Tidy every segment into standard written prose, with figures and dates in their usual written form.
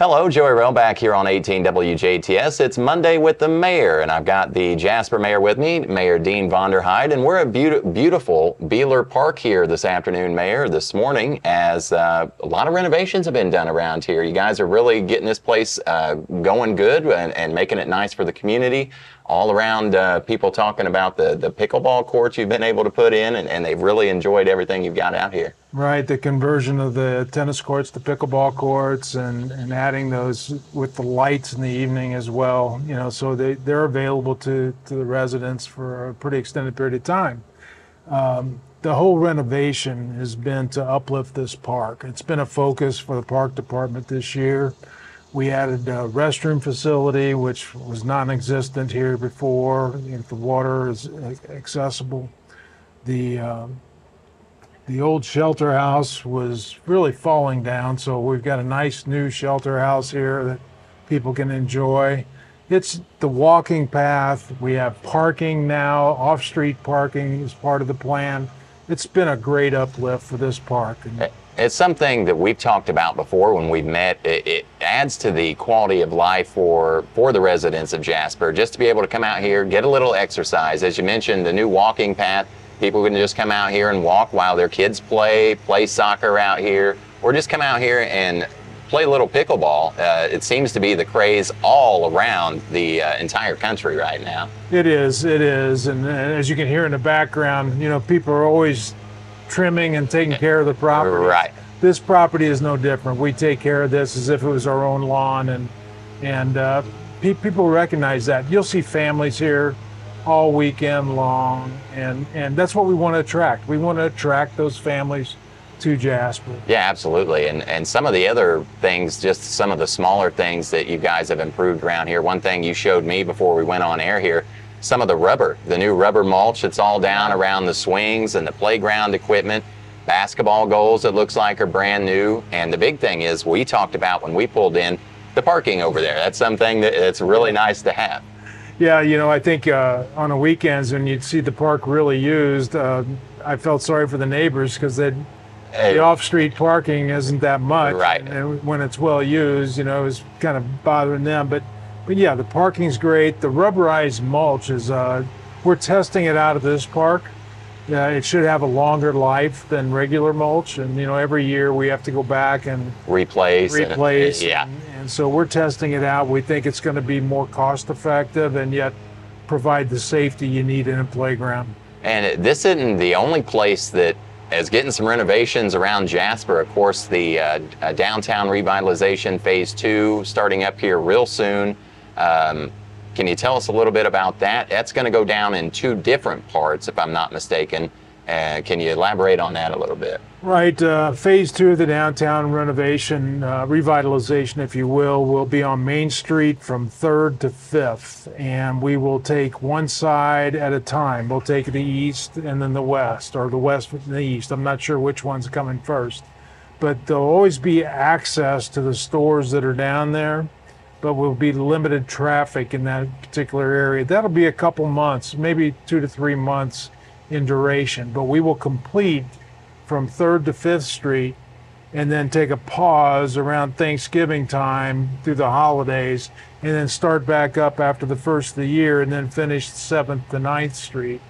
Hello, Joey Rehl back here on 18 WJTS. It's Monday with the mayor, and I've got the Jasper Mayor with me, Mayor Dean Vonderheide, and we're at beautiful Buehler Park here this afternoon, Mayor, this morning, as a lot of renovations have been done around here. You guys are really getting this place going good and making it nice for the community. All around, people talking about the pickleball courts you've been able to put in, and they've really enjoyed everything you've got out here. Right, the conversion of the tennis courts to pickleball courts and adding those with the lights in the evening as well, you know, so they're available to the residents for a pretty extended period of time. The whole renovation has been to uplift this park. It's been a focus for the park department this year. We added a restroom facility, which was non-existent here before. If the water is accessible. The old shelter house was really falling down, so we've got a nice new shelter house here that people can enjoy. It's the walking path. We have parking now. Off-street parking is part of the plan. It's been a great uplift for this park. It's something that we've talked about before when we've met. It adds to the quality of life for the residents of Jasper, just to be able to come out here, get a little exercise. As you mentioned, the new walking path, people can just come out here and walk while their kids play soccer out here, or just come out here and play a little pickleball. It seems to be the craze all around the entire country right now. It is, and as you can hear in the background, you know, people are always trimming and taking care of the property. Right. This property is no different. We take care of this as if it was our own lawn, and people recognize that. You'll see families here all weekend long, and that's what we want to attract. We want to attract those families to Jasper. Yeah, absolutely. And some of the other things, just some of the smaller things that you guys have improved around here. One thing you showed me before we went on air here, some of the new rubber mulch that's all down around the swings and the playground equipment. Basketball goals, it looks like, are brand new. And the big thing is, we talked about when we pulled in, the parking over there. That's something that's really nice to have. Yeah, you know, I think on the weekends when you'd see the park really used, I felt sorry for the neighbors because the off-street parking isn't that much. Right. And when it's well used, you know, it was kind of bothering them. But yeah, the parking's great. The rubberized mulch is, we're testing it out of this park. It should have a longer life than regular mulch. And, you know, every year we have to go back and replace. Yeah. And so we're testing it out. We think it's going to be more cost effective and yet provide the safety you need in a playground. And this isn't the only place that is getting some renovations around Jasper. Of course, the downtown revitalization phase 2 starting up here real soon. Can you tell us a little bit about that? That's going to go down in 2 different parts, if I'm not mistaken. Can you elaborate on that a little bit? Right. Phase 2 of the downtown renovation, revitalization, if you will be on Main Street from 3rd to 5th. And we will take one side at a time. We'll take the east and then the west, or the west and the east. I'm not sure which one's coming first. But there'll always be access to the stores that are down there, but will be limited traffic in that particular area. That'll be a couple months, maybe 2 to 3 months in duration, but we will complete from 3rd to 5th Street and then take a pause around Thanksgiving time through the holidays and then start back up after the first of the year and then finish 7th to 9th Street.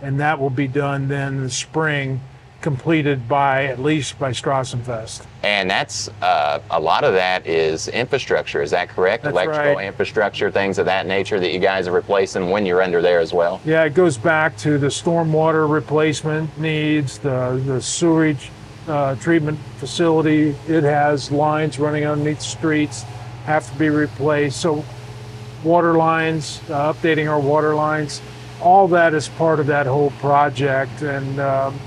And that will be done then in the spring, completed at least by Strassenfest. And that's a lot of that is infrastructure, is that correct? That's Electrical right. Infrastructure, things of that nature that you guys are replacing when you're under there as well? Yeah, it goes back to the stormwater replacement needs, the sewage treatment facility. It has lines running underneath streets, have to be replaced. So water lines, updating our water lines, all that is part of that whole project. And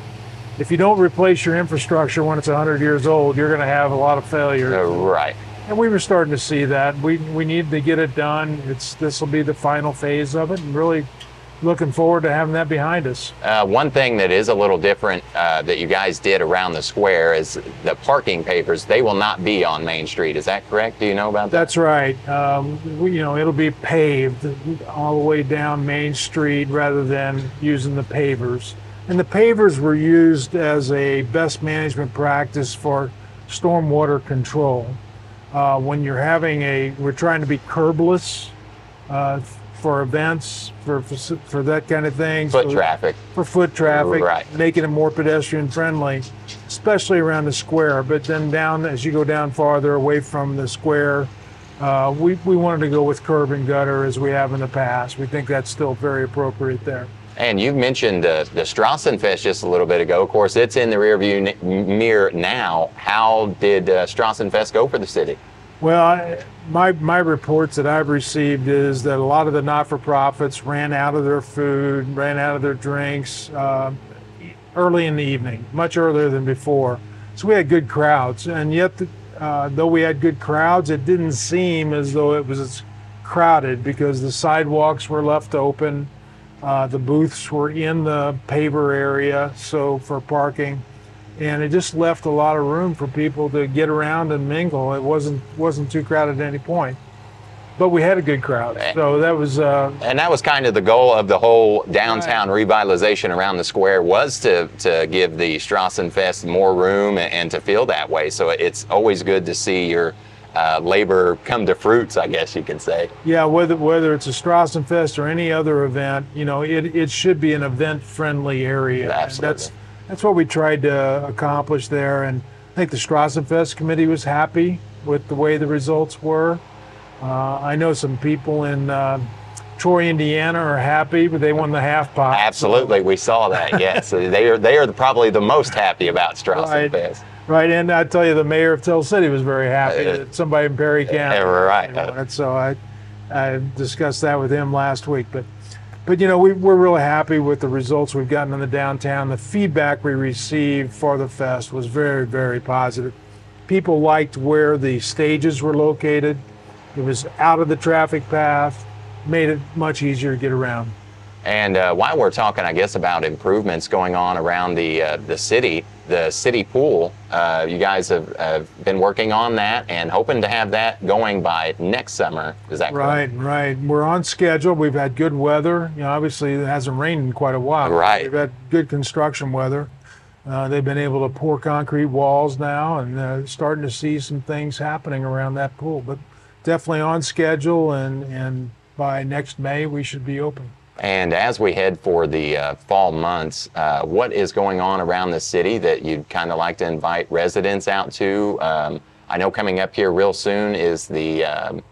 if you don't replace your infrastructure when it's 100 years old, you're going to have a lot of failures. Right. And we were starting to see that. We need to get it done. This will be the final phase of it, and really looking forward to having that behind us. One thing that is a little different that you guys did around the square is the parking pavers. They will not be on Main Street. Is that correct? Do you know about that? That's right. It'll be paved all the way down Main Street rather than using the pavers. And the pavers were used as a best management practice for stormwater control. When you're we're trying to be curbless for events, for that kind of thing. Foot traffic. For foot traffic, right. Making it more pedestrian friendly, especially around the square. But then as you go down farther away from the square, we wanted to go with curb and gutter as we have in the past. We think that's still very appropriate there. And you mentioned the Strassenfest just a little bit ago. Of course, it's in the rearview mirror now. How did Strassenfest go for the city? Well, my reports that I've received is that a lot of the not-for-profits ran out of their food, ran out of their drinks early in the evening, much earlier than before. So we had good crowds, and yet though we had good crowds, it didn't seem as though it was as crowded because the sidewalks were left open. The booths were in the paver area, so for parking, and it just left a lot of room for people to get around and mingle. It wasn't too crowded at any point, but we had a good crowd. So that was and that was kind of the goal of the whole downtown revitalization around the square, was to give the Strassenfest more room and to feel that way. So it's always good to see your labor come to fruits, I guess you can say. Yeah, whether it's a Strassenfest or any other event, it should be an event-friendly area. Absolutely. That's what we tried to accomplish there, and I think the Strassenfest committee was happy with the way the results were. I know some people in Troy, Indiana are happy, but they won the half pot. Absolutely, we saw that. Yes, they are probably the most happy about Strassenfest. Right, and I tell you, the mayor of Tell City was very happy that somebody in Perry County. Right. And so I discussed that with him last week. But we're really happy with the results we've gotten in the downtown. The feedback we received for the fest was very, very positive. People liked where the stages were located. It was out of the traffic path, made it much easier to get around. And while we're talking, I guess, about improvements going on around the city pool, you guys have been working on that and hoping to have that going by next summer. Is that correct? Right. We're on schedule. We've had good weather. Obviously it hasn't rained in quite a while. Right. We've had good construction weather. They've been able to pour concrete walls now, and starting to see some things happening around that pool. But definitely on schedule, and by next May we should be open. And as we head for the fall months, what is going on around the city that you'd kind of like to invite residents out to? I know coming up here real soon is the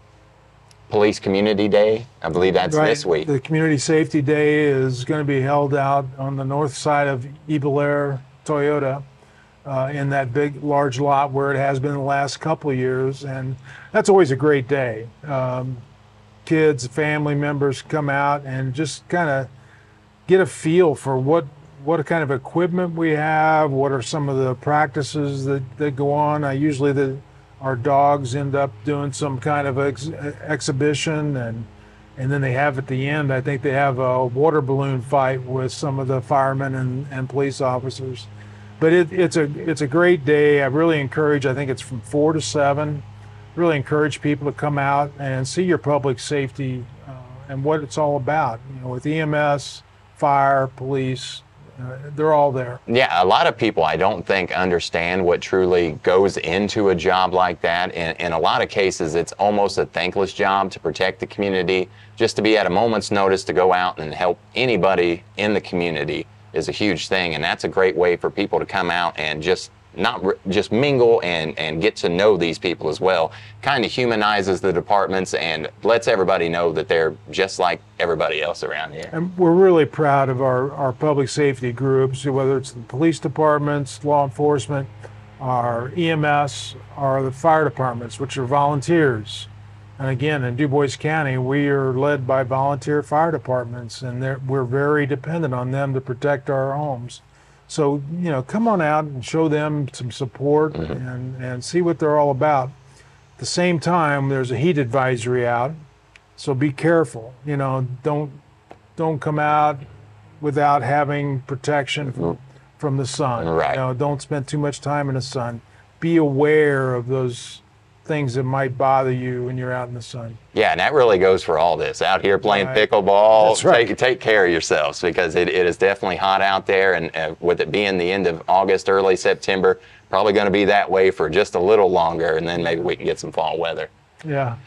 Police Community Day. I believe that's this week. The Community Safety Day is going to be held out on the north side of Buehler Toyota in that big, large lot where it has been the last couple of years. And that's always a great day. Kids, family members come out and just kind of get a feel for what kind of equipment we have, what are some of the practices that go on. Usually our dogs end up doing some kind of exhibition, and then they have at the end, I think they have a water balloon fight with some of the firemen and police officers. But it's a great day. I really encourage, I think it's from 4 to 7. Really encourage people to come out and see your public safety and what it's all about. With EMS, fire, police, they're all there. Yeah, a lot of people, I don't think, understand what truly goes into a job like that. In a lot of cases, it's almost a thankless job to protect the community. Just to be at a moment's notice to go out and help anybody in the community is a huge thing, and that's a great way for people to come out and just mingle and get to know these people as well. Kind of humanizes the departments and lets everybody know that they're just like everybody else around here. And we're really proud of our public safety groups, whether it's the police departments, law enforcement, our EMS, or the fire departments, which are volunteers. And again, in Du Bois County, we are led by volunteer fire departments, and we're very dependent on them to protect our homes. So, come on out and show them some support and see what they're all about. At the same time, there's a heat advisory out, so be careful. Don't come out without having protection from the sun. Right. Don't spend too much time in the sun. Be aware of those things that might bother you when you're out in the sun. Yeah, and that really goes for all this. Out here playing Right. pickleball, That's right. take care of yourselves, because it is definitely hot out there, and with it being the end of August, early September, probably going to be that way for just a little longer, and then maybe we can get some fall weather. Yeah.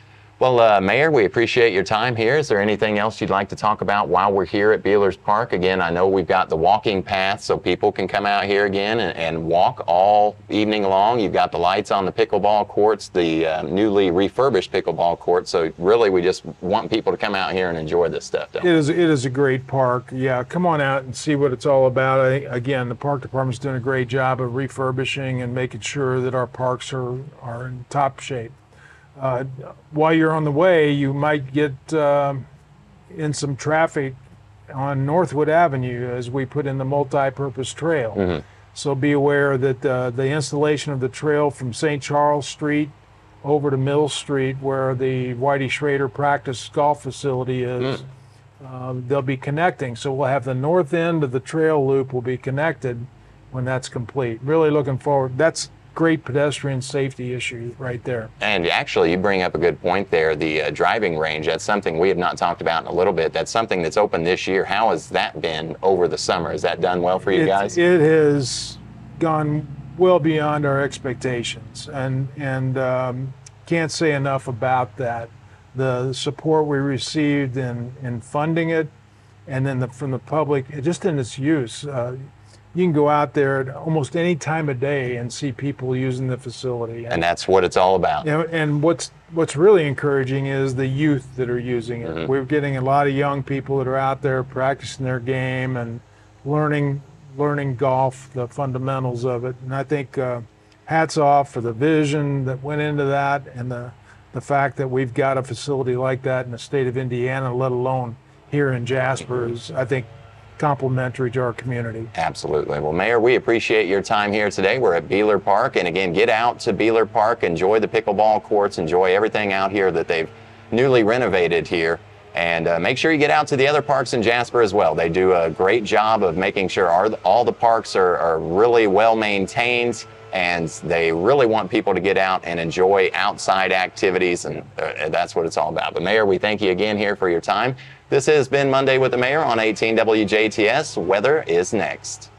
Well, Mayor, we appreciate your time here. Is there anything else you'd like to talk about while we're here at Buehler's Park? Again, I know we've got the walking path so people can come out here again and walk all evening long. You've got the lights on the pickleball courts, the newly refurbished pickleball courts. So really, we just want people to come out here and enjoy this stuff. It is a great park. Yeah, come on out and see what it's all about. Again, the park department's doing a great job of refurbishing and making sure that our parks are in top shape. While you're on the way, you might get in some traffic on Northwood Avenue as we put in the multi-purpose trail. Mm-hmm. So be aware that the installation of the trail from St. Charles Street over to Mill Street, where the Whitey Schrader practice golf facility is, they'll be connecting. So we'll have the north end of the trail loop will be connected when that's complete. Really looking forward. That's great pedestrian safety issue right there. And actually, you bring up a good point there, the driving range. That's something we have not talked about in a little bit. That's something that's opened this year. How has that been over the summer? Has that done well for you guys? It has gone well beyond our expectations, and can't say enough about that. The support we received in funding it, and then from the public, just in its use. You can go out there at almost any time of day and see people using the facility. And that's what it's all about. You know, and what's really encouraging is the youth that are using it. Mm-hmm. We're getting a lot of young people that are out there practicing their game and learning golf, the fundamentals of it. And I think hats off for the vision that went into that, and the fact that we've got a facility like that in the state of Indiana, let alone here in Jasper, is, I think, complimentary to our community. Absolutely. Well, Mayor, we appreciate your time here today. We're at Buehler Park, and again, get out to Buehler Park, enjoy the pickleball courts, enjoy everything out here that they've newly renovated here, and make sure you get out to the other parks in Jasper as well. They do a great job of making sure all the parks are really well maintained, and they really want people to get out and enjoy outside activities, and that's what it's all about. But Mayor, we thank you again here for your time. This has been Monday with the Mayor on 18 WJTS. Weather is next.